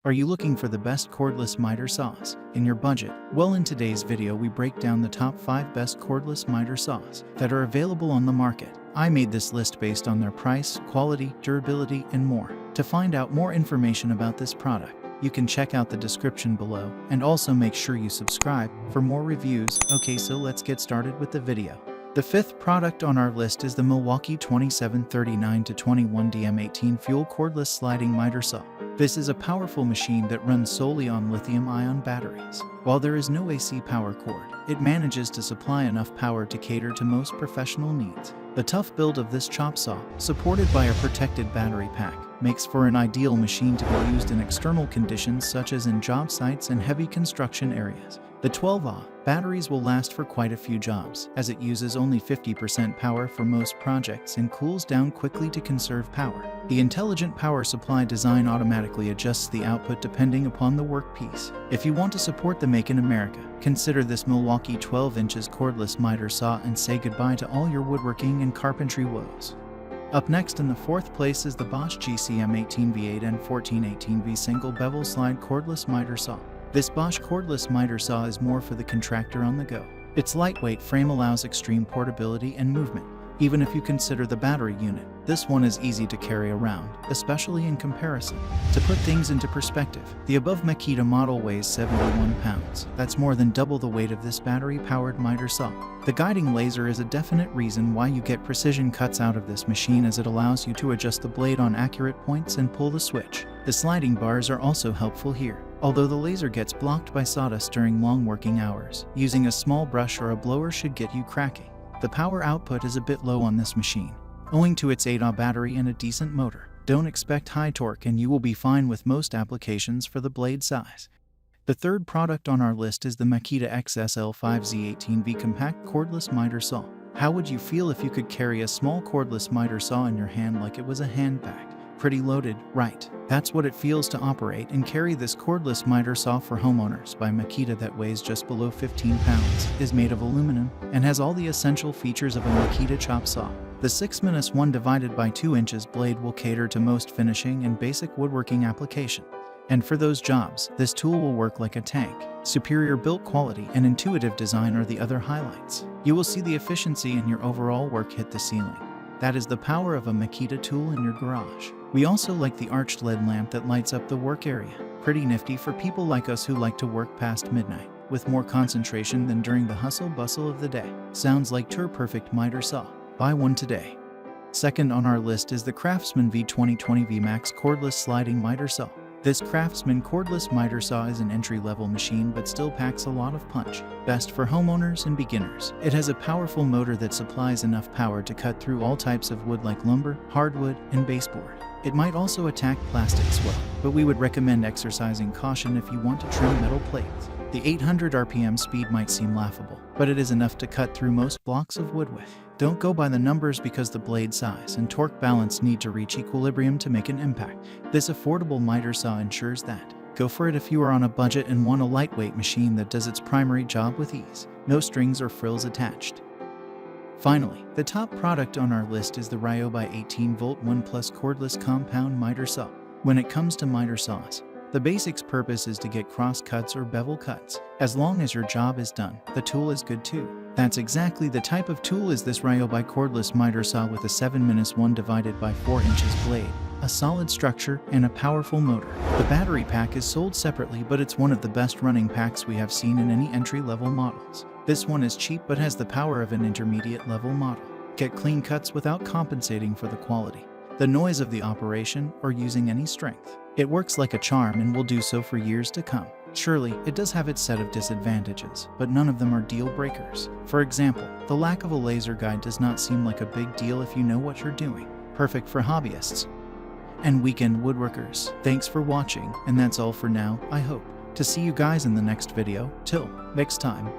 Are you looking for the best cordless miter saws in your budget? Well, in today's video we break down the top 5 best cordless miter saws that are available on the market. I made this list based on their price, quality, durability, and more. To find out more information about this product, you can check out the description below, and also make sure you subscribe for more reviews. Okay, so let's get started with the video. The fifth product on our list is the Milwaukee 2739-21DM18 fuel cordless sliding miter saw. This is a powerful machine that runs solely on lithium-ion batteries. While there is no AC power cord, it manages to supply enough power to cater to most professional needs. The tough build of this chop saw, supported by a protected battery pack, makes for an ideal machine to be used in external conditions such as in job sites and heavy construction areas. The 12Ah batteries will last for quite a few jobs, as it uses only 50% power for most projects and cools down quickly to conserve power. The intelligent power supply design automatically adjusts the output depending upon the workpiece. If you want to support the Make in America, consider this Milwaukee 12 inches cordless miter saw and say goodbye to all your woodworking and carpentry woes. Up next in the fourth place is the Bosch GCM18V8 and 1418V Single-Bevel Slide Cordless Miter Saw. This Bosch cordless miter saw is more for the contractor on the go. Its lightweight frame allows extreme portability and movement. Even if you consider the battery unit, this one is easy to carry around, especially in comparison. To put things into perspective, the above Makita model weighs 71 pounds. That's more than double the weight of this battery-powered miter saw. The guiding laser is a definite reason why you get precision cuts out of this machine, as it allows you to adjust the blade on accurate points and pull the switch. The sliding bars are also helpful here, although the laser gets blocked by sawdust during long working hours. Using a small brush or a blower should get you cracking. The power output is a bit low on this machine, owing to its 8Ah battery and a decent motor. Don't expect high torque and you will be fine with most applications for the blade size. The third product on our list is the Makita XSL5Z18B compact cordless miter saw. How would you feel if you could carry a small cordless miter saw in your hand like it was a hand bag? Pretty loaded, right? That's what it feels to operate and carry this cordless miter saw for homeowners by Makita that weighs just below 15 pounds, is made of aluminum, and has all the essential features of a Makita chop saw. The 6-1 divided by 2 inches blade will cater to most finishing and basic woodworking application. And for those jobs, this tool will work like a tank. Superior build quality and intuitive design are the other highlights. You will see the efficiency in your overall work hit the ceiling. That is the power of a Makita tool in your garage. We also like the arched LED lamp that lights up the work area. Pretty nifty for people like us who like to work past midnight, with more concentration than during the hustle-bustle of the day. Sounds like tour-perfect miter saw. Buy one today. Second on our list is the Craftsman V2020VMAX cordless sliding miter saw. This Craftsman cordless miter saw is an entry-level machine but still packs a lot of punch. Best for homeowners and beginners. It has a powerful motor that supplies enough power to cut through all types of wood like lumber, hardwood, and baseboard. It might also attack plastics well, but we would recommend exercising caution if you want to trim metal plates. The 800 RPM speed might seem laughable, but it is enough to cut through most blocks of wood with. Don't go by the numbers, because the blade size and torque balance need to reach equilibrium to make an impact. This affordable miter saw ensures that. Go for it if you are on a budget and want a lightweight machine that does its primary job with ease. No strings or frills attached. Finally, the top product on our list is the Ryobi 18V 1+ cordless compound miter saw. When it comes to miter saws, the basic purpose is to get cross cuts or bevel cuts. As long as your job is done, the tool is good too. That's exactly the type of tool is this Ryobi cordless miter saw with a 7-1 divided by 4 inches blade, a solid structure, and a powerful motor. The battery pack is sold separately, but it's one of the best running packs we have seen in any entry-level models. This one is cheap but has the power of an intermediate-level model. Get clean cuts without compensating for the quality, the noise of the operation, or using any strength. It works like a charm and will do so for years to come. Surely, it does have its set of disadvantages, but none of them are deal breakers. For example, the lack of a laser guide does not seem like a big deal if you know what you're doing. Perfect for hobbyists and weekend woodworkers. Thanks for watching, and that's all for now. I hope to see you guys in the next video. Till next time.